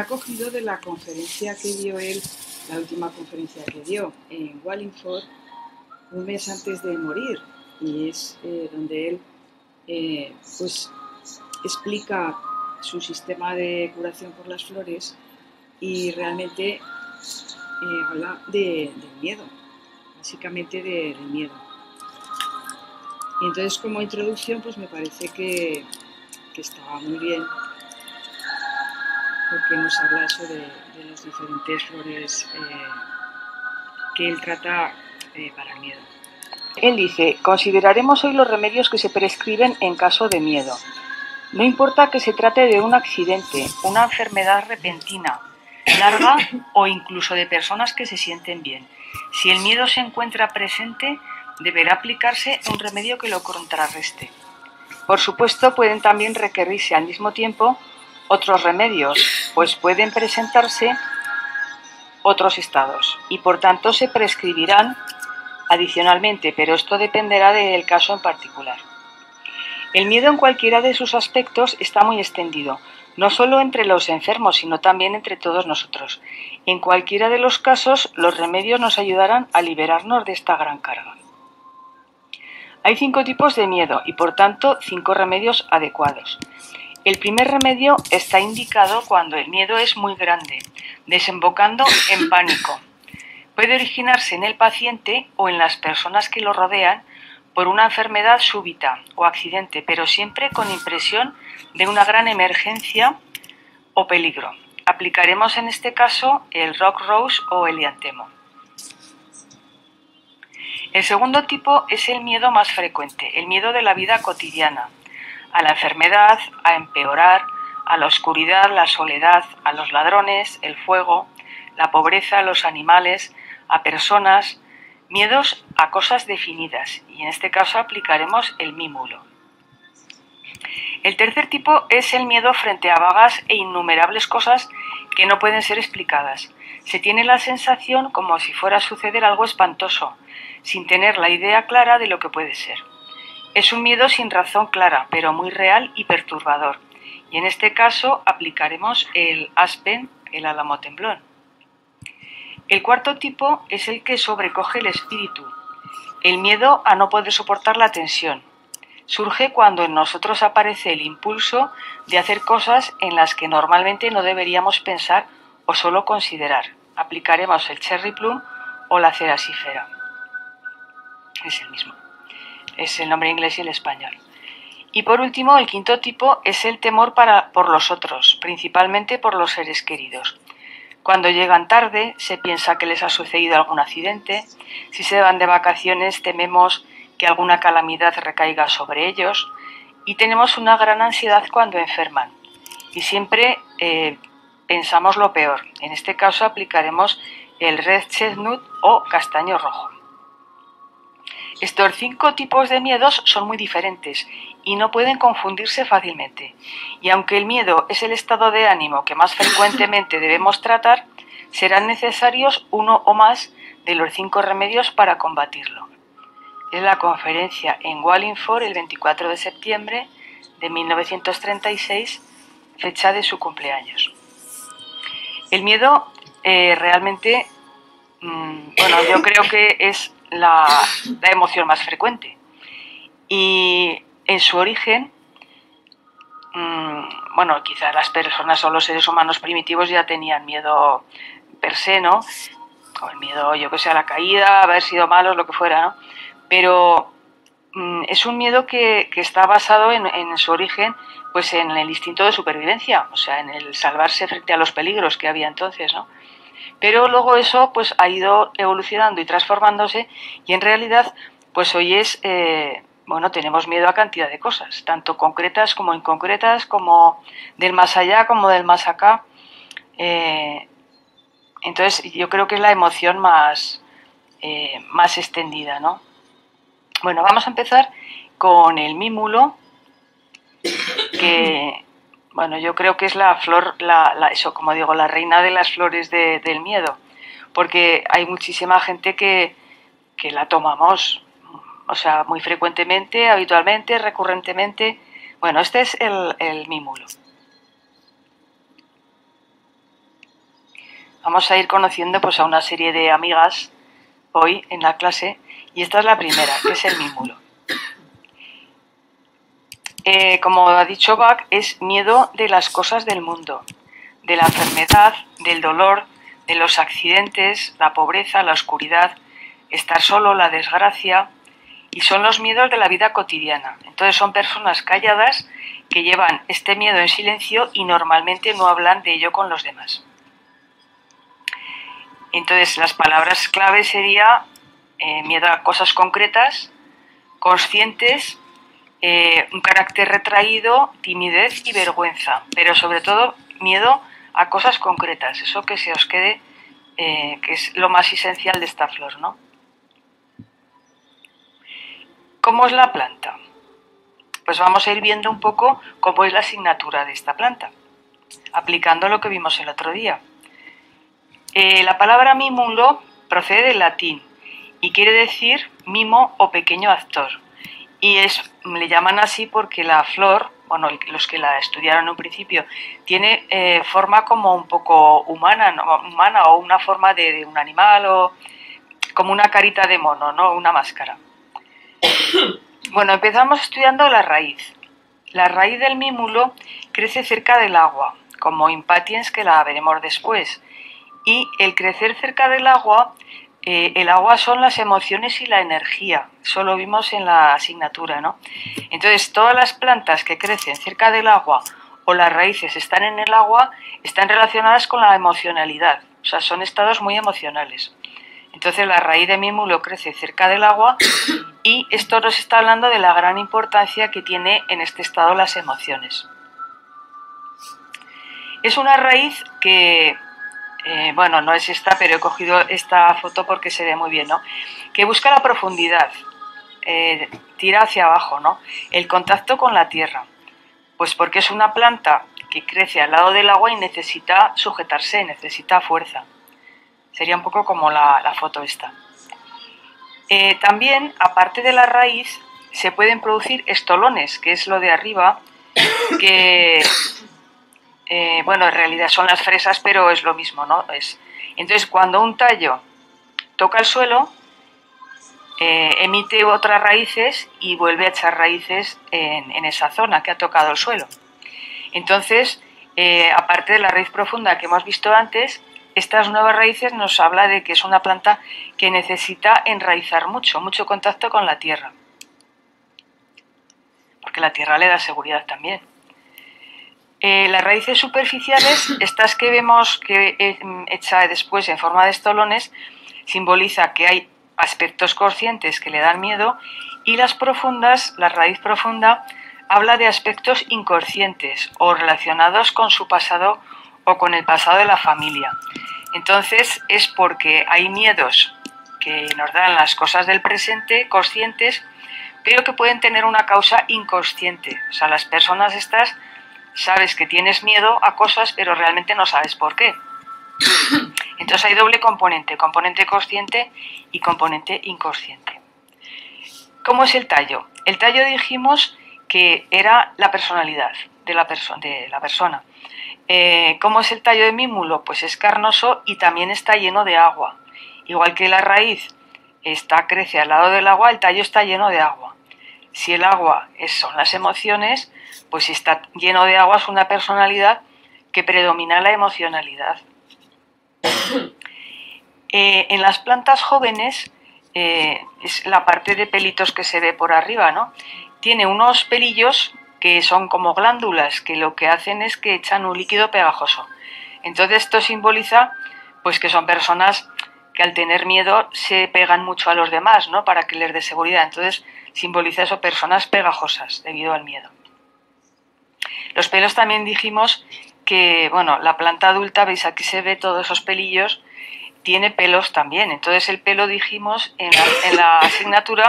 ha cogido de la conferencia que dio él, la última conferencia que dio en Wallingford, un mes antes de morir, y es donde él pues explica su sistema de curación por las flores y realmente habla del miedo, básicamente del miedo. Y entonces, como introducción, pues me parece que estaba muy bien, porque nos habla eso de las diferentes flores que él trata para el miedo. Él dice: consideraremos hoy los remedios que se prescriben en caso de miedo. No importa que se trate de un accidente, una enfermedad repentina, larga o incluso de personas que se sienten bien. Si el miedo se encuentra presente, deberá aplicarse un remedio que lo contrarreste. Por supuesto, pueden también requerirse al mismo tiempo otros remedios, pues pueden presentarse otros estados y por tanto se prescribirán adicionalmente, pero esto dependerá del caso en particular. El miedo en cualquiera de sus aspectos está muy extendido, no solo entre los enfermos, sino también entre todos nosotros. En cualquiera de los casos, los remedios nos ayudarán a liberarnos de esta gran carga. Hay 5 tipos de miedo y, por tanto, 5 remedios adecuados. El primer remedio está indicado cuando el miedo es muy grande, desembocando en pánico. Puede originarse en el paciente o en las personas que lo rodean por una enfermedad súbita o accidente, pero siempre con impresión de una gran emergencia o peligro. Aplicaremos en este caso el Rock Rose o el Liantemo. El segundo tipo es el miedo más frecuente, el miedo de la vida cotidiana, a la enfermedad, a empeorar, a la oscuridad, la soledad, a los ladrones, el fuego, la pobreza, los animales, a personas, miedos a cosas definidas, y en este caso aplicaremos el mímulo. El tercer tipo es el miedo frente a vagas e innumerables cosas que no pueden ser explicadas. Se tiene la sensación como si fuera a suceder algo espantoso, sin tener la idea clara de lo que puede ser. Es un miedo sin razón clara, pero muy real y perturbador, y en este caso aplicaremos el Aspen, el álamo temblón. El cuarto tipo es el que sobrecoge el espíritu, el miedo a no poder soportar la tensión. Surge cuando en nosotros aparece el impulso de hacer cosas en las que normalmente no deberíamos pensar o solo considerar. Aplicaremos el Cherry Plum o la cerasífera. Es el mismo. Es el nombre inglés y el español. Y por último, el quinto tipo es el temor por los otros, principalmente por los seres queridos. Cuando llegan tarde, se piensa que les ha sucedido algún accidente. Si se van de vacaciones, tememos que alguna calamidad recaiga sobre ellos. Y tenemos una gran ansiedad cuando enferman. Y siempre pensamos lo peor. En este caso aplicaremos el Red Chestnut o castaño rojo. Estos 5 tipos de miedos son muy diferentes y no pueden confundirse fácilmente. Y aunque el miedo es el estado de ánimo que más frecuentemente debemos tratar, serán necesarios uno o más de los 5 remedios para combatirlo. Es la conferencia en Wallingford el 24 de septiembre de 1936, fecha de su cumpleaños. El miedo realmente, yo creo que es la emoción más frecuente, y en su origen, quizás las personas o los seres humanos primitivos ya tenían miedo per se, ¿no? O el miedo, a la caída, a haber sido malos, lo que fuera, ¿no? Pero es un miedo que está basado en su origen, pues en el instinto de supervivencia, o sea, en el salvarse frente a los peligros que había entonces, ¿no? Pero luego eso pues ha ido evolucionando y transformándose, y en realidad pues hoy es, tenemos miedo a cantidad de cosas, tanto concretas como inconcretas, como del más allá como del más acá. Entonces yo creo que es la emoción más extendida, ¿no? Bueno, vamos a empezar con el mímulo, que yo creo que es la flor, la reina de las flores del miedo, porque hay muchísima gente que la tomamos, muy frecuentemente, habitualmente, recurrentemente. Bueno, este es el mímulo. Vamos a ir conociendo pues a una serie de amigas hoy en la clase y esta es la primera, que es el mímulo. Como ha dicho Bach, es miedo de las cosas del mundo, de la enfermedad, del dolor, de los accidentes, la pobreza, la oscuridad, estar solo, la desgracia, y son los miedos de la vida cotidiana. Entonces son personas calladas que llevan este miedo en silencio y normalmente no hablan de ello con los demás. Entonces las palabras clave sería miedo a cosas concretas, conscientes, un carácter retraído, timidez y vergüenza, pero sobre todo miedo a cosas concretas, eso que se os quede, que es lo más esencial de esta flor, ¿no? ¿Cómo es la planta? Pues vamos a ir viendo un poco cómo es la asignatura de esta planta, aplicando lo que vimos el otro día. La palabra mímulo procede del latín y quiere decir mimo o pequeño actor. Y le llaman así porque la flor, bueno, los que la estudiaron en un principio, tiene forma como un poco humana, ¿no? Humana o una forma de un animal o como una carita de mono, ¿no? Una máscara. Bueno, empezamos estudiando la raíz. La raíz del mímulo crece cerca del agua, como impatiens, que la veremos después. Y el crecer cerca del agua, el agua son las emociones y la energía. Eso lo vimos en la asignatura, ¿no? Entonces, todas las plantas que crecen cerca del agua o las raíces están en el agua, están relacionadas con la emocionalidad. O sea, son estados muy emocionales. Entonces, la raíz de mímulo crece cerca del agua y esto nos está hablando de la gran importancia que tiene en este estado las emociones. Es una raíz que... bueno, no es esta, pero he cogido esta foto porque se ve muy bien, ¿no? Que busca la profundidad, tira hacia abajo, ¿no? El contacto con la tierra, pues porque es una planta que crece al lado del agua y necesita sujetarse, necesita fuerza. Sería un poco como la foto esta. También, aparte de la raíz, se pueden producir estolones, que es lo de arriba, que... bueno, en realidad son las fresas, pero es lo mismo, ¿no? Entonces, cuando un tallo toca el suelo, emite otras raíces y vuelve a echar raíces en esa zona que ha tocado el suelo. Entonces, aparte de la raíz profunda que hemos visto antes, estas nuevas raíces nos habla de que es una planta que necesita enraizar mucho, mucho contacto con la tierra. Porque la tierra le da seguridad también. Las raíces superficiales, estas que vemos que hecha después en forma de estolones, simboliza que hay aspectos conscientes que le dan miedo, y las profundas, la raíz profunda, habla de aspectos inconscientes o relacionados con su pasado o con el pasado de la familia. Entonces es porque hay miedos que nos dan las cosas del presente, conscientes, pero que pueden tener una causa inconsciente. O sea, las personas estas... sabes que tienes miedo a cosas, pero realmente no sabes por qué. Entonces hay doble componente, componente consciente y componente inconsciente. ¿Cómo es el tallo? El tallo dijimos que era la personalidad de la persona. ¿Cómo es el tallo de mímulo? Pues es carnoso y también está lleno de agua. Igual que la raíz crece al lado del agua, el tallo está lleno de agua. Si el agua son las emociones, pues si está lleno de agua es una personalidad que predomina la emocionalidad. En las plantas jóvenes, es la parte de pelitos que se ve por arriba, ¿no? Tiene unos pelillos que son como glándulas, que lo que hacen es que echan un líquido pegajoso. Entonces esto simboliza pues que son personas que al tener miedo se pegan mucho a los demás, ¿no? Para que les dé seguridad. Entonces simboliza eso, personas pegajosas debido al miedo. Los pelos también dijimos que, bueno, la planta adulta, veis aquí se ve todos esos pelillos, tiene pelos también. Entonces el pelo dijimos en la asignatura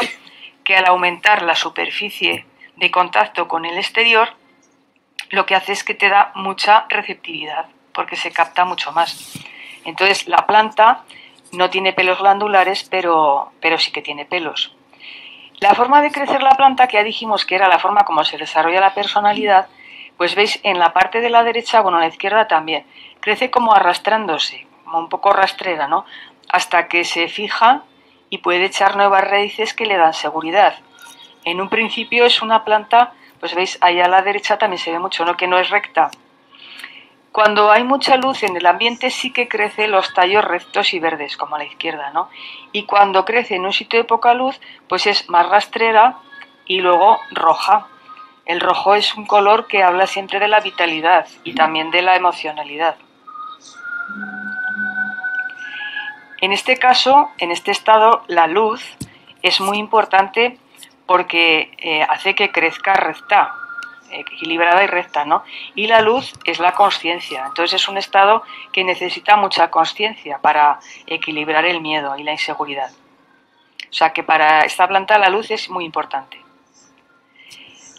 que al aumentar la superficie de contacto con el exterior, lo que hace es que te da mucha receptividad, porque se capta mucho más. Entonces la planta no tiene pelos glandulares, pero sí que tiene pelos. La forma de crecer la planta, que ya dijimos que era la forma como se desarrolla la personalidad, pues veis en la parte de la derecha, bueno, en la izquierda también, crece como arrastrándose, como un poco rastrera, ¿no? Hasta que se fija y puede echar nuevas raíces que le dan seguridad. En un principio es una planta, pues veis, ahí a la derecha también se ve mucho, ¿no? Que no es recta. Cuando hay mucha luz en el ambiente sí que crecen los tallos rectos y verdes, como a la izquierda, ¿no? Y cuando crece en un sitio de poca luz, pues es más rastrera y luego roja. El rojo es un color que habla siempre de la vitalidad y también de la emocionalidad. En este caso, en este estado, la luz es muy importante porque hace que crezca recta, equilibrada y recta, ¿no? Y la luz es la consciencia, entonces es un estado que necesita mucha consciencia para equilibrar el miedo y la inseguridad. O sea que para esta planta la luz es muy importante.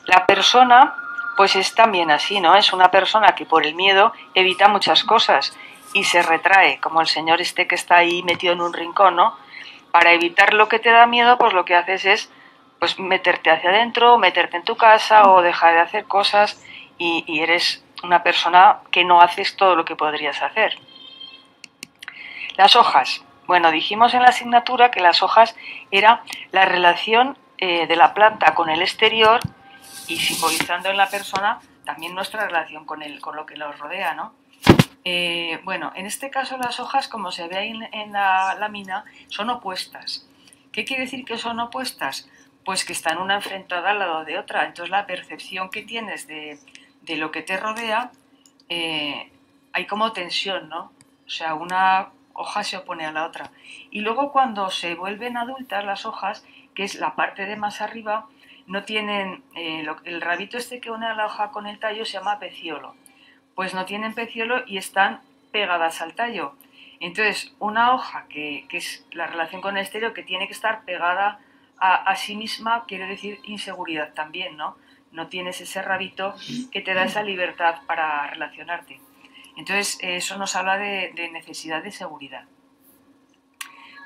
La persona, pues es también así, ¿no? Es una persona que por el miedo evita muchas cosas y se retrae, como el señor este que está ahí metido en un rincón, ¿no? Para evitar lo que te da miedo, pues lo que haces es pues meterte hacia adentro, meterte en tu casa o dejar de hacer cosas y eres una persona que no haces todo lo que podrías hacer. Las hojas. Bueno, dijimos en la asignatura que las hojas era la relación de la planta con el exterior y simbolizando en la persona también nuestra relación con lo que nos rodea, ¿no? Bueno, en este caso las hojas, como se ve ahí en la lámina, son opuestas. ¿Qué quiere decir que son opuestas? Pues que están una enfrentada al lado de otra. Entonces la percepción que tienes de lo que te rodea, hay como tensión, ¿no? O sea, una hoja se opone a la otra. Y luego cuando se vuelven adultas las hojas, que es la parte de más arriba, no tienen, el rabito este que une a la hoja con el tallo se llama peciolo. Pues no tienen peciolo y están pegadas al tallo. Entonces, una hoja que es la relación con el exterior, que tiene que estar pegada a sí misma, quiere decir inseguridad también, ¿no? No tienes ese rabito que te da esa libertad para relacionarte. Entonces, eso nos habla de necesidad de seguridad.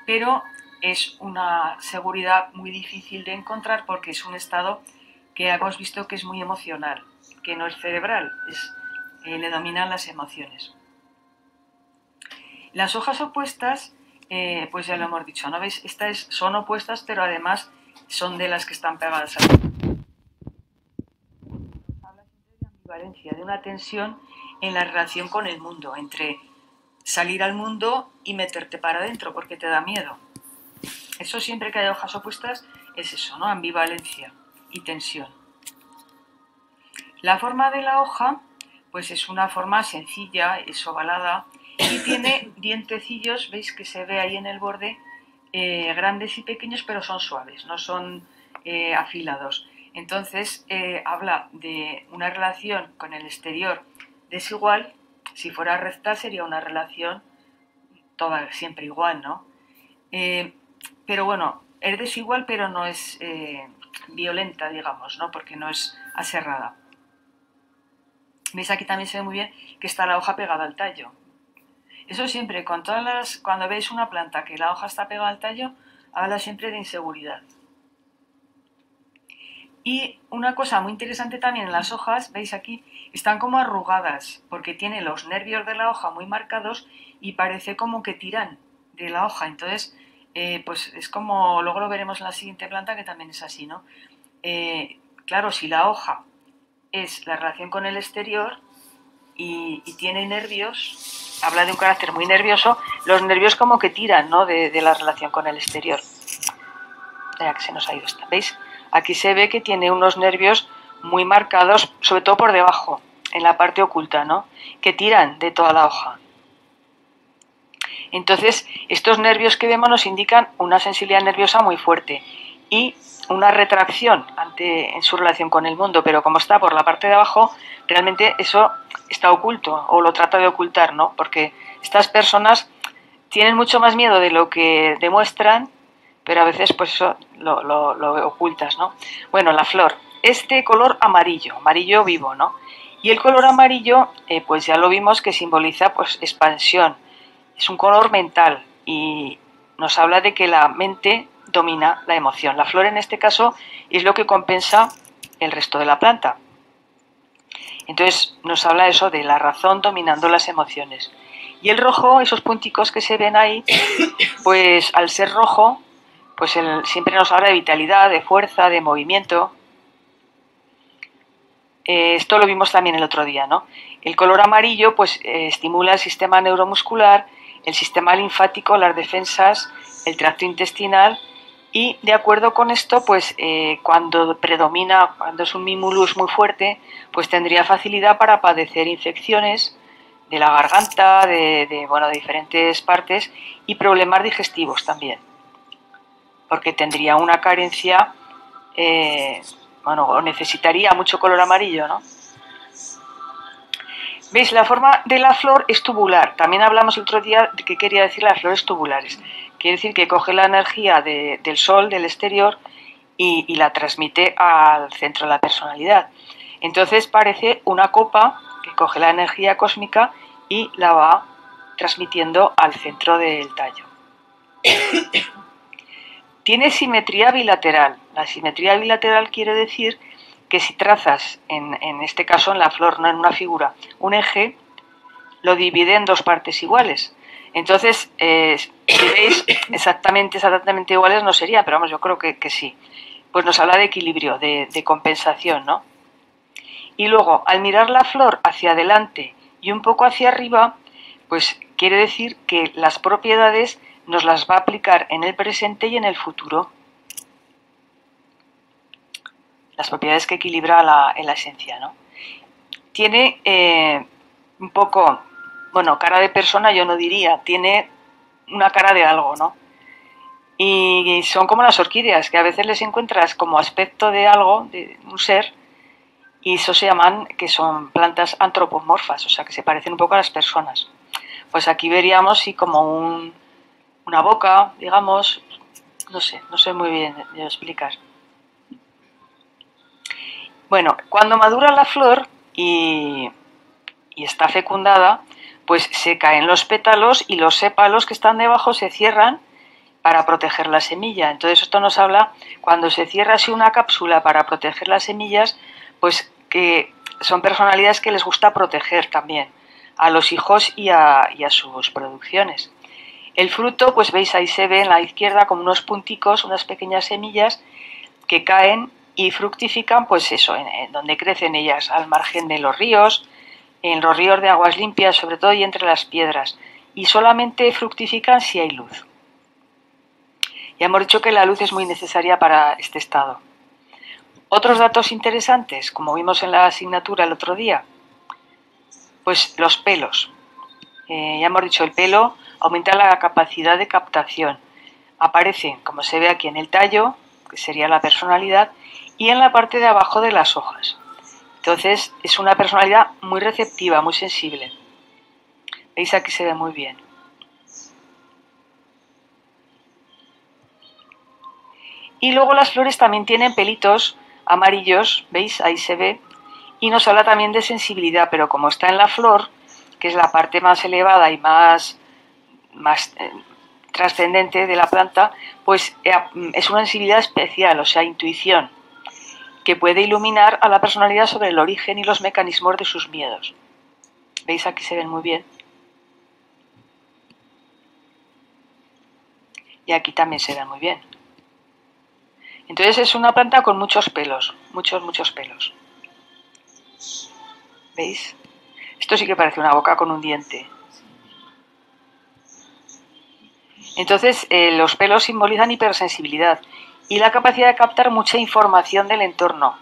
Pero es una seguridad muy difícil de encontrar porque es un estado que hemos visto que es muy emocional, que no es cerebral, le dominan las emociones. Las hojas opuestas, pues ya lo hemos dicho, ¿no veis? Estas son opuestas, pero además son de las que están pegadas a la... Habla siempre de ambivalencia, de una tensión en la relación con el mundo, entre salir al mundo y meterte para adentro porque te da miedo. Eso siempre que hay hojas opuestas es eso, ¿no? Ambivalencia y tensión. La forma de la hoja, pues es una forma sencilla, es ovalada y tiene dientecillos, veis que se ve ahí en el borde, grandes y pequeños, pero son suaves, no son afilados. Entonces habla de una relación con el exterior desigual. Si fuera recta sería una relación toda siempre igual, ¿no? Pero bueno, es desigual, pero no es violenta, digamos, ¿no? Porque no es aserrada. ¿Veis? Aquí también se ve muy bien que está la hoja pegada al tallo. Eso siempre, cuando veis una planta que la hoja está pegada al tallo, habla siempre de inseguridad. Y una cosa muy interesante también en las hojas, veis aquí, están como arrugadas, porque tiene los nervios de la hoja muy marcados y parece como que tiran de la hoja. Entonces, pues es como, luego lo veremos en la siguiente planta, que también es así, ¿no? Claro, si la hoja es la relación con el exterior y tiene nervios, habla de un carácter muy nervioso, los nervios como que tiran, ¿no? de la relación con el exterior. Mira que se nos ha ido esta, ¿veis? Aquí se ve que tiene unos nervios muy marcados, sobre todo por debajo, en la parte oculta, ¿no? Que tiran de toda la hoja. Entonces, estos nervios que vemos nos indican una sensibilidad nerviosa muy fuerte y una retracción en su relación con el mundo, pero como está por la parte de abajo, realmente eso está oculto o lo trata de ocultar, ¿no? Porque estas personas tienen mucho más miedo de lo que demuestran, pero a veces pues eso lo ocultas, ¿no? Bueno, la flor, este color amarillo, amarillo vivo, ¿no? Y el color amarillo, pues ya lo vimos que simboliza pues expansión, es un color mental y nos habla de que la mente domina la emoción. La flor en este caso es lo que compensa el resto de la planta. Entonces nos habla eso de la razón dominando las emociones. Y el rojo, esos punticos que se ven ahí, pues al ser rojo, pues siempre nos habla de vitalidad, de fuerza, de movimiento. Esto lo vimos también el otro día, ¿no? El color amarillo pues estimula el sistema neuromuscular, el sistema linfático, las defensas, el tracto intestinal, y de acuerdo con esto, pues cuando predomina, cuando es un mimulus muy fuerte, pues tendría facilidad para padecer infecciones de la garganta, de diferentes partes, y problemas digestivos también, porque tendría una carencia, o necesitaría mucho color amarillo, ¿no? ¿Veis? La forma de la flor es tubular. También hablamos el otro día de qué quería decir las flores tubulares. Quiere decir que coge la energía del sol, del exterior, y la transmite al centro de la personalidad. Entonces parece una copa que coge la energía cósmica y la va transmitiendo al centro del tallo. Tiene simetría bilateral. La simetría bilateral quiere decir que si trazas, en este caso en la flor, no en una figura, un eje, lo divide en dos partes iguales. Entonces, si veis exactamente iguales no sería, pero vamos, yo creo que sí. Pues nos habla de equilibrio, de compensación, ¿no? Y luego, al mirar la flor hacia adelante y un poco hacia arriba, pues quiere decir que las propiedades nos las va a aplicar en el presente y en el futuro. Las propiedades que equilibra en la esencia, ¿no? Tiene un poco, cara de persona yo no diría, tiene una cara de algo, ¿no? Y son como las orquídeas, que a veces les encuentras como aspecto de algo, de un ser, y eso se llaman, que son plantas antropomorfas, o sea, que se parecen un poco a las personas. Pues aquí veríamos sí como una boca, digamos, no sé muy bien de explicar. Bueno, cuando madura la flor y está fecundada, pues se caen los pétalos y los sépalos que están debajo se cierran para proteger la semilla. Entonces esto nos habla, cuando se cierra así una cápsula para proteger las semillas, pues que son personalidades que les gusta proteger también a los hijos y a sus producciones. El fruto, pues veis ahí se ve en la izquierda como unos punticos, unas pequeñas semillas que caen y fructifican, pues eso, en donde crecen ellas, al margen de los ríos, en los ríos de aguas limpias sobre todo y entre las piedras, y solamente fructifican si hay luz. Ya hemos dicho que la luz es muy necesaria para este estado. Otros datos interesantes, como vimos en la asignatura el otro día, pues los pelos. Ya hemos dicho, el pelo aumenta la capacidad de captación. Aparece, como se ve aquí, en el tallo, que sería la personalidad, y en la parte de abajo de las hojas. Entonces es una personalidad muy receptiva, muy sensible. ¿Veis? Aquí se ve muy bien. Y luego las flores también tienen pelitos amarillos, ¿veis? Ahí se ve. Y nos habla también de sensibilidad, pero como está en la flor, que es la parte más elevada y más trascendente de la planta, pues es una sensibilidad especial, o sea, intuición, que puede iluminar a la personalidad sobre el origen y los mecanismos de sus miedos. ¿Veis? Aquí se ven muy bien. Y aquí también se ven muy bien. Entonces es una planta con muchos pelos, muchos pelos. ¿Veis? Esto sí que parece una boca con un diente. Entonces los pelos simbolizan hipersensibilidad y la capacidad de captar mucha información del entorno,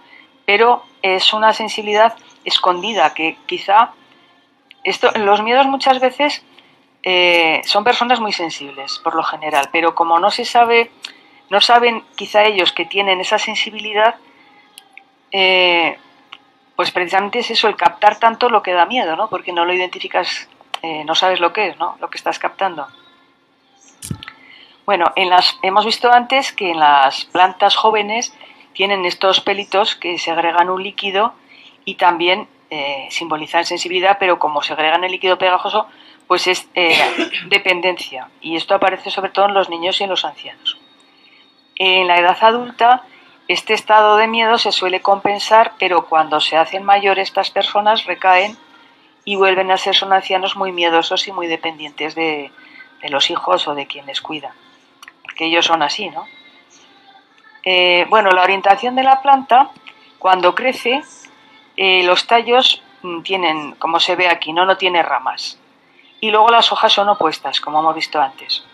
pero es una sensibilidad escondida que quizá los miedos muchas veces son personas muy sensibles por lo general, pero como no se sabe, no saben quizá ellos que tienen esa sensibilidad, pues precisamente es eso, el captar tanto lo que da miedo, ¿no? Porque no lo identificas, no sabes lo que es, ¿no? Lo que estás captando. Bueno, hemos visto antes que en las plantas jóvenes tienen estos pelitos que segregan un líquido y también simbolizan sensibilidad, pero como segregan el líquido pegajoso, pues es dependencia. Y esto aparece sobre todo en los niños y en los ancianos. En la edad adulta, este estado de miedo se suele compensar, pero cuando se hacen mayores estas personas recaen y vuelven a ser, son ancianos muy miedosos y muy dependientes de los hijos o de quien les cuida, porque ellos son así, ¿no? Bueno, la orientación de la planta, cuando crece, los tallos tienen, como se ve aquí, no tiene ramas. Y luego las hojas son opuestas, como hemos visto antes.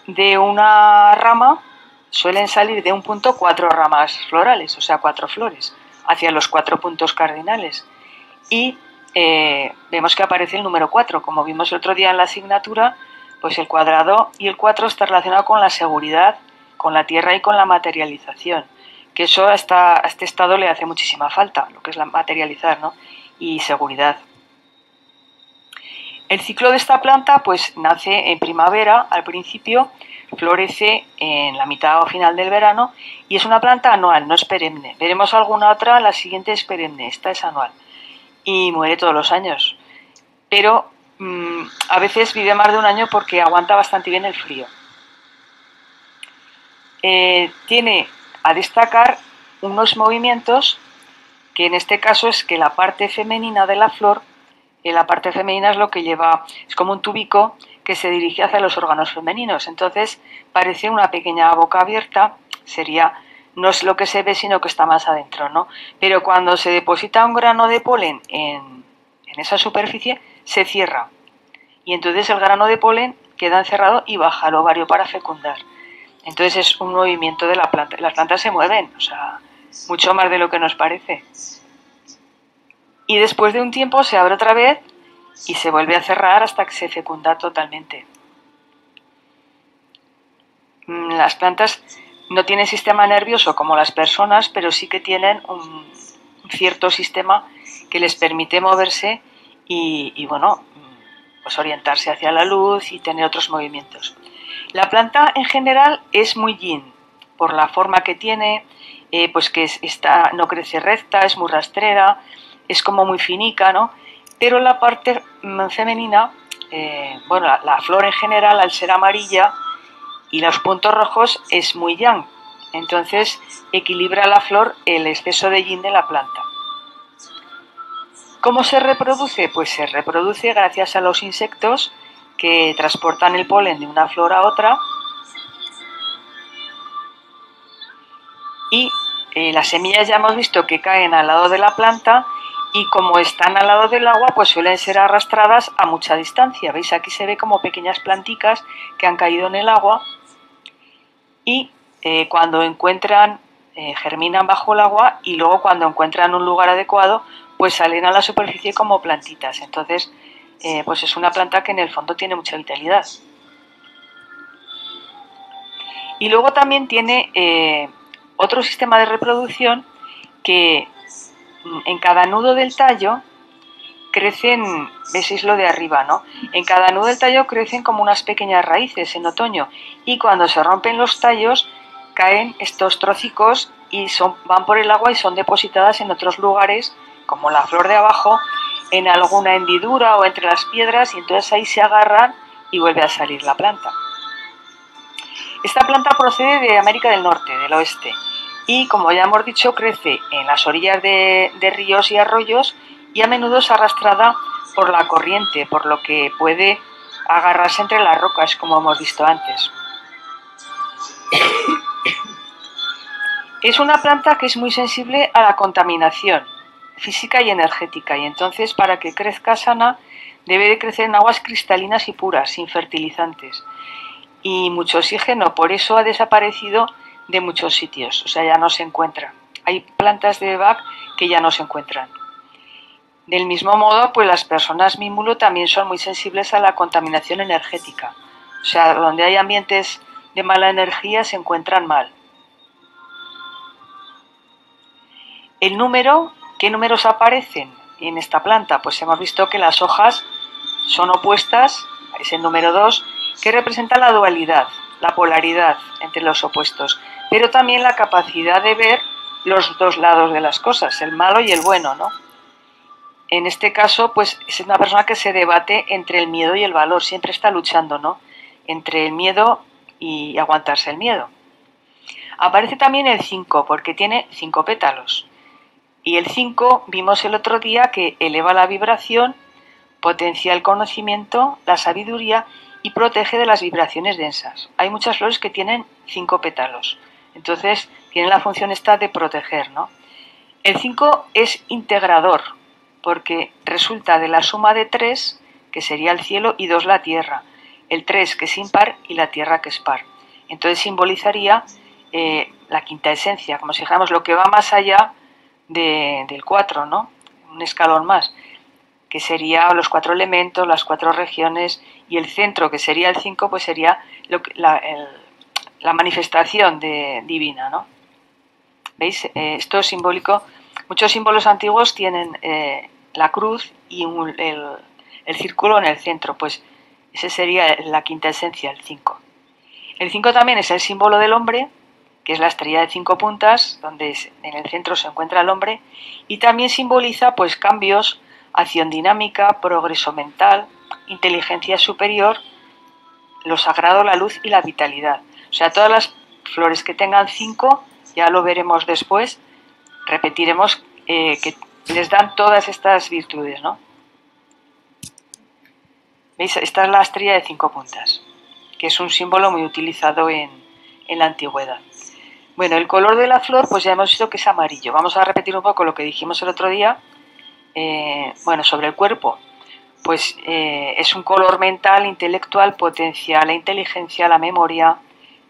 De una rama suelen salir de un punto 4 ramas florales, o sea, 4 flores, hacia los 4 puntos cardinales. Y vemos que aparece el número 4, como vimos el otro día en la asignatura, pues el cuadrado y el 4 está relacionado con la seguridad, con la tierra y con la materialización, que eso a este estado le hace muchísima falta, lo que es la materializar, ¿no? Y seguridad. El ciclo de esta planta pues nace en primavera al principio, florece en la mitad o final del verano y es una planta anual, no es perenne. Veremos alguna otra, la siguiente es perenne, esta es anual y muere todos los años, pero a veces vive más de un año porque aguanta bastante bien el frío. Tiene a destacar unos movimientos que en este caso es que la parte femenina de la flor, la parte femenina es lo que lleva, es como un tubico que se dirige hacia los órganos femeninos, entonces parece una pequeña boca abierta, no es lo que se ve sino que está más adentro, ¿no? Pero cuando se deposita un grano de polen en esa superficie se cierra y entonces el grano de polen queda encerrado y baja al ovario para fecundar. Entonces es un movimiento de la planta. Las plantas se mueven, o sea, mucho más de lo que nos parece. Y después de un tiempo se abre otra vez y se vuelve a cerrar hasta que se fecunda totalmente. Las plantas no tienen sistema nervioso como las personas, pero sí que tienen un cierto sistema que les permite moverse y bueno, pues orientarse hacia la luz y tener otros movimientos. La planta en general es muy yin, por la forma que tiene, pues que no crece recta, es muy rastrera, es como muy finica, ¿no? Pero la parte femenina, bueno, la flor en general, al ser amarilla y los puntos rojos, es muy yang. Entonces equilibra la flor el exceso de yin de la planta. ¿Cómo se reproduce? Pues se reproduce gracias a los insectos que transportan el polen de una flor a otra y las semillas ya hemos visto que caen al lado de la planta y como están al lado del agua pues suelen ser arrastradas a mucha distancia. ¿Veis? Aquí se ve como pequeñas planticas que han caído en el agua y cuando encuentran, germinan bajo el agua y luego cuando encuentran un lugar adecuado pues salen a la superficie como plantitas. Entonces pues es una planta que en el fondo tiene mucha vitalidad. Y luego también tiene otro sistema de reproducción que en cada nudo del tallo crecen, veis lo de arriba, ¿no? En cada nudo del tallo crecen como unas pequeñas raíces en otoño y cuando se rompen los tallos caen estos trocicos y van por el agua y son depositadas en otros lugares, como la flor de abajo, en alguna hendidura o entre las piedras y entonces ahí se agarran y vuelve a salir la planta. Esta planta procede de América del Norte, del oeste, y como ya hemos dicho crece en las orillas de ríos y arroyos y a menudo es arrastrada por la corriente, por lo que puede agarrarse entre las rocas, como hemos visto antes. Es una planta que es muy sensible a la contaminación física y energética y entonces para que crezca sana debe de crecer en aguas cristalinas y puras, sin fertilizantes y mucho oxígeno, por eso ha desaparecido de muchos sitios, o sea, ya no se encuentra. Hay plantas de Bach que ya no se encuentran. Del mismo modo, pues las personas Mímulo también son muy sensibles a la contaminación energética, o sea, donde hay ambientes de mala energía se encuentran mal. El número, ¿qué números aparecen en esta planta? Pues hemos visto que las hojas son opuestas, es el número 2, que representa la dualidad, la polaridad entre los opuestos, pero también la capacidad de ver los dos lados de las cosas, el malo y el bueno, ¿no? En este caso, pues es una persona que se debate entre el miedo y el valor, siempre está luchando, ¿no? Entre el miedo y aguantarse el miedo. Aparece también el 5, porque tiene 5 pétalos. Y el 5 vimos el otro día que eleva la vibración, potencia el conocimiento, la sabiduría y protege de las vibraciones densas. Hay muchas flores que tienen 5 pétalos, entonces tienen la función esta de proteger, ¿no? El 5 es integrador, porque resulta de la suma de 3, que sería el cielo, y 2 la tierra. El 3 que es impar y la tierra que es par. Entonces simbolizaría la quinta esencia, como si dijéramos lo que va más allá del 4, ¿no? Un escalón más, que sería los 4 elementos, las 4 regiones, y el centro, que sería el 5, pues sería la manifestación divina, ¿no? ¿Veis? Esto es simbólico. Muchos símbolos antiguos tienen la cruz y el círculo en el centro, pues ese sería la quinta esencia, el 5. El 5 también es el símbolo del hombre, que es la estrella de 5 puntas, donde en el centro se encuentra el hombre, y también simboliza pues cambios, acción dinámica, progreso mental, inteligencia superior, lo sagrado, la luz y la vitalidad. O sea, todas las flores que tengan 5, ya lo veremos después, repetiremos que les dan todas estas virtudes, ¿no? ¿Veis? Esta es la estrella de 5 puntas, que es un símbolo muy utilizado en la antigüedad. Bueno, el color de la flor, pues ya hemos visto que es amarillo. Vamos a repetir un poco lo que dijimos el otro día. Bueno, sobre el cuerpo, pues es un color mental, intelectual, potencia la inteligencia, la memoria,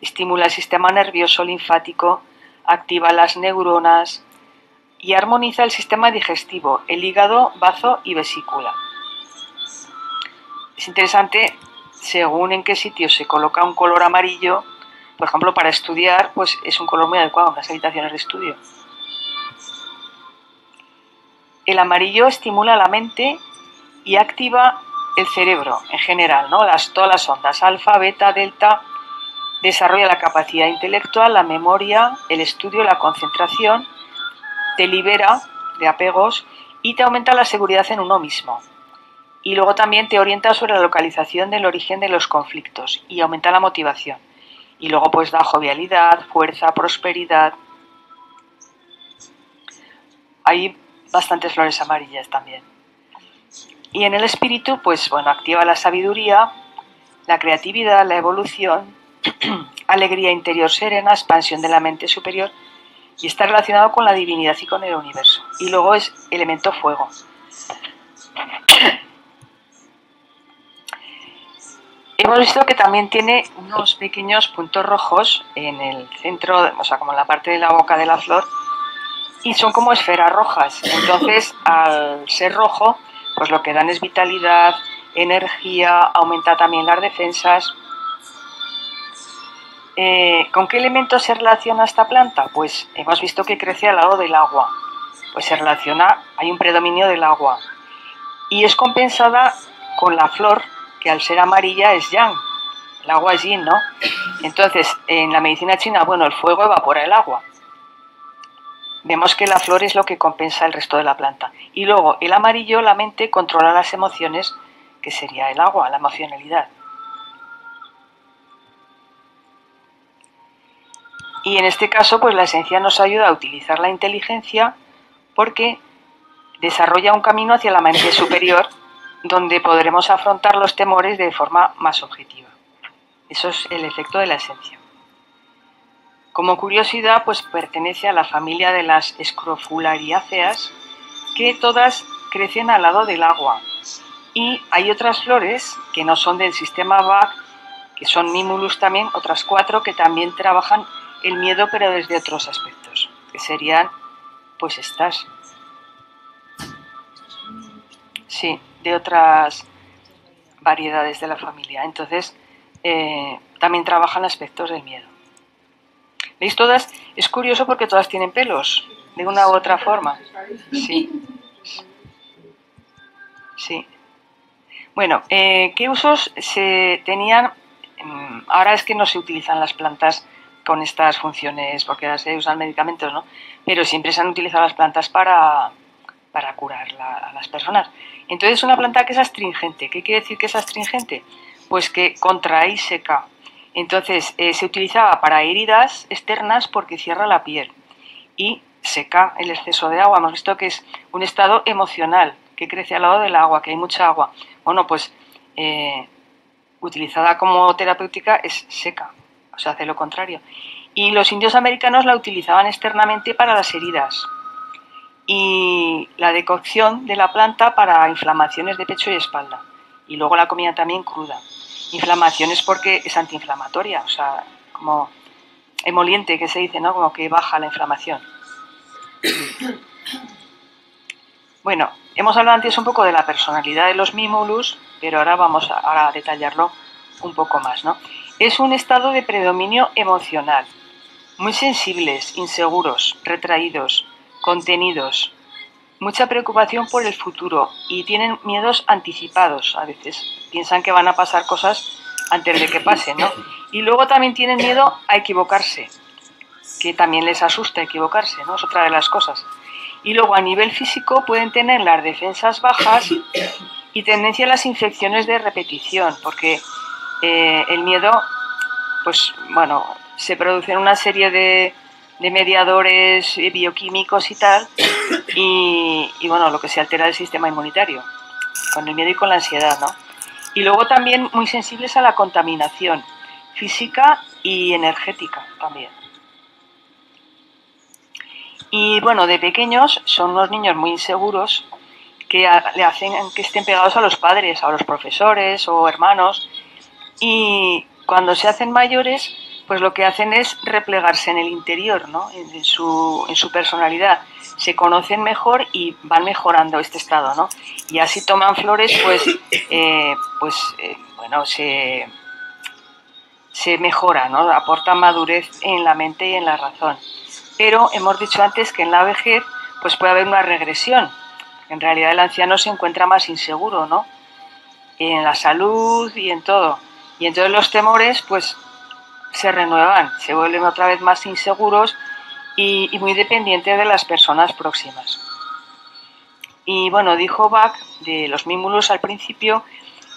estimula el sistema nervioso linfático, activa las neuronas y armoniza el sistema digestivo, el hígado, bazo y vesícula. Es interesante, según en qué sitio se coloca un color amarillo, por ejemplo, para estudiar, pues es un color muy adecuado en las habitaciones de estudio. El amarillo estimula la mente y activa el cerebro en general, ¿no? Todas las ondas, alfa, beta, delta, desarrolla la capacidad intelectual, la memoria, el estudio, la concentración, te libera de apegos y te aumenta la seguridad en uno mismo. Y luego también te orienta sobre la localización del origen de los conflictos y aumenta la motivación. Y luego pues da jovialidad, fuerza, prosperidad. Hay bastantes flores amarillas también. Y en el espíritu, pues bueno, activa la sabiduría, la creatividad, la evolución, alegría interior serena, expansión de la mente superior, y está relacionado con la divinidad y con el universo. Y luego es elemento fuego. Hemos visto que también tiene unos pequeños puntos rojos en el centro, o sea, como en la parte de la boca de la flor, y son como esferas rojas. Entonces, al ser rojo, pues lo que dan es vitalidad, energía, aumenta también las defensas. ¿Con qué elemento se relaciona esta planta? Pues hemos visto que crece al lado del agua. Pues se relaciona, hay un predominio del agua. Y es compensada con la flor, que al ser amarilla es yang. El agua es yin, ¿no? Entonces, en la medicina china, bueno, el fuego evapora el agua. Vemos que la flor es lo que compensa el resto de la planta. Y luego, el amarillo, la mente, controla las emociones, que sería el agua, la emocionalidad. Y en este caso, pues la esencia nos ayuda a utilizar la inteligencia porque desarrolla un camino hacia la mente superior donde podremos afrontar los temores de forma más objetiva. Eso es el efecto de la esencia. Como curiosidad, pues pertenece a la familia de las Scrofulariaceas, que todas crecen al lado del agua. Y hay otras flores que no son del sistema Bach, que son Mimulus también, otras 4 que también trabajan el miedo pero desde otros aspectos, que serían pues estas. Sí, de otras variedades de la familia. Entonces, también trabajan aspectos del miedo. ¿Veis todas? Es curioso porque todas tienen pelos, de una u otra forma. Sí. Sí. Bueno, ¿qué usos se tenían? Ahora es que no se utilizan las plantas con estas funciones, porque ahora se usan medicamentos, ¿no? Pero siempre se han utilizado las plantas para curar a las personas. Entonces, una planta que es astringente. ¿Qué quiere decir que es astringente? Pues que contrae y seca. Entonces, se utilizaba para heridas externas porque cierra la piel y seca el exceso de agua. Hemos visto que es un estado emocional, que crece al lado del agua, que hay mucha agua. Bueno, pues utilizada como terapéutica es seca, o sea, hace lo contrario. Y los indios americanos la utilizaban externamente para las heridas y la decocción de la planta para inflamaciones de pecho y espalda. Y luego la comían también cruda. Inflamaciones porque es antiinflamatoria, o sea, como emoliente que se dice, ¿no? Como que baja la inflamación. Bueno, hemos hablado antes un poco de la personalidad de los Mimulus, pero ahora vamos a detallarlo un poco más, ¿no? Es un estado de predominio emocional, muy sensibles, inseguros, retraídos, contenidos, mucha preocupación por el futuro y tienen miedos anticipados a veces. Piensan que van a pasar cosas antes de que pasen, ¿no? Y luego también tienen miedo a equivocarse, que también les asusta equivocarse, ¿no? Es otra de las cosas. Y luego a nivel físico pueden tener las defensas bajas y tendencia a las infecciones de repetición, porque el miedo, pues bueno, se producen una serie de mediadores bioquímicos y tal, y bueno, lo que se altera el sistema inmunitario, con el miedo y con la ansiedad, ¿no? Y luego también muy sensibles a la contaminación física y energética también. Y bueno, de pequeños son unos niños muy inseguros que le hacen que estén pegados a los padres, a los profesores o hermanos, y cuando se hacen mayores, pues lo que hacen es replegarse en el interior, ¿no? en su personalidad. Se conocen mejor y van mejorando este estado, ¿no? Y así toman flores, bueno, se mejora, ¿no? Aporta madurez en la mente y en la razón. Pero hemos dicho antes que en la vejez pues puede haber una regresión. En realidad el anciano se encuentra más inseguro, ¿no? En la salud y en todo. Y entonces los temores pues se renuevan, se vuelven otra vez más inseguros y muy dependientes de las personas próximas. Y bueno, dijo Bach de los Mimulus al principio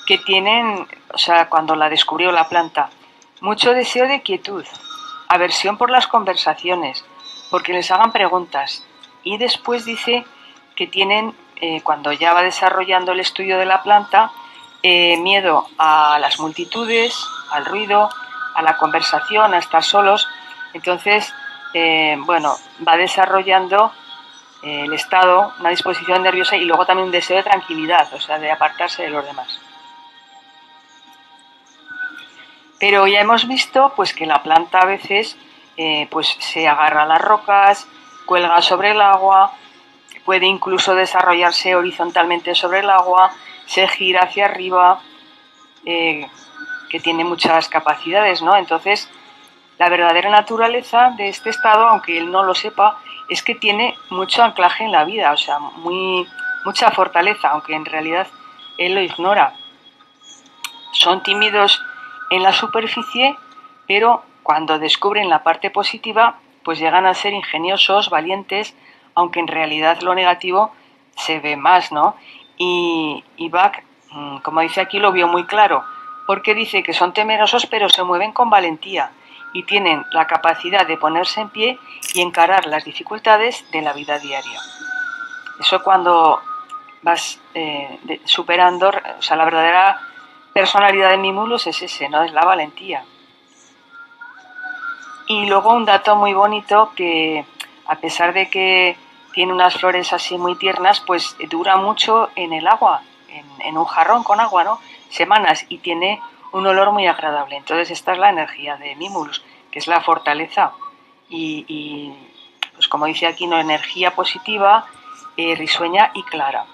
que tienen, o sea, cuando la descubrió la planta, mucho deseo de quietud, aversión por las conversaciones, porque les hagan preguntas. Y después dice que tienen, cuando ya va desarrollando el estudio de la planta, miedo a las multitudes, al ruido, a la conversación, a estar solos. Entonces, bueno, va desarrollando el estado, una disposición nerviosa y luego también un deseo de tranquilidad, o sea, de apartarse de los demás. Pero ya hemos visto pues que la planta a veces pues se agarra a las rocas, cuelga sobre el agua, puede incluso desarrollarse horizontalmente sobre el agua, se gira hacia arriba, que tiene muchas capacidades, ¿no? Entonces, la verdadera naturaleza de este estado, aunque él no lo sepa, es que tiene mucho anclaje en la vida, o sea, mucha fortaleza, aunque en realidad él lo ignora. Son tímidos en la superficie, pero cuando descubren la parte positiva, pues llegan a ser ingeniosos, valientes, aunque en realidad lo negativo se ve más, ¿no? Y Bach, como dice aquí, lo vio muy claro, porque dice que son temerosos, pero se mueven con valentía y tienen la capacidad de ponerse en pie y encarar las dificultades de la vida diaria. Eso cuando vas superando, o sea, la verdadera personalidad de Mimulus es ese, ¿no? Es la valentía. Y luego un dato muy bonito que, a pesar de que tiene unas flores así muy tiernas, pues dura mucho en el agua, en un jarrón con agua, ¿no? Semanas, y tiene un olor muy agradable. Entonces esta es la energía de Mimulus, que es la fortaleza. Y pues como dice aquí, una energía positiva, risueña y clara.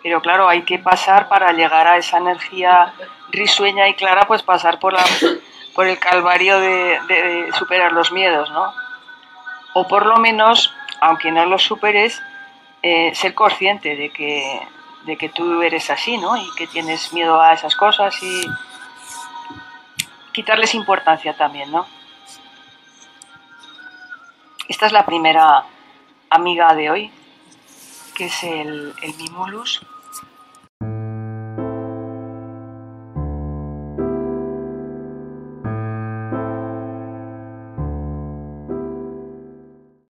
Pero claro, hay que pasar para llegar a esa energía risueña y clara, pues pasar por el calvario de superar los miedos, ¿no? O por lo menos, aunque no los superes, ser consciente de que tú eres así, ¿no? Y que tienes miedo a esas cosas y quitarles importancia también, ¿no? Esta es la primera amiga de hoy, que es el Mimulus.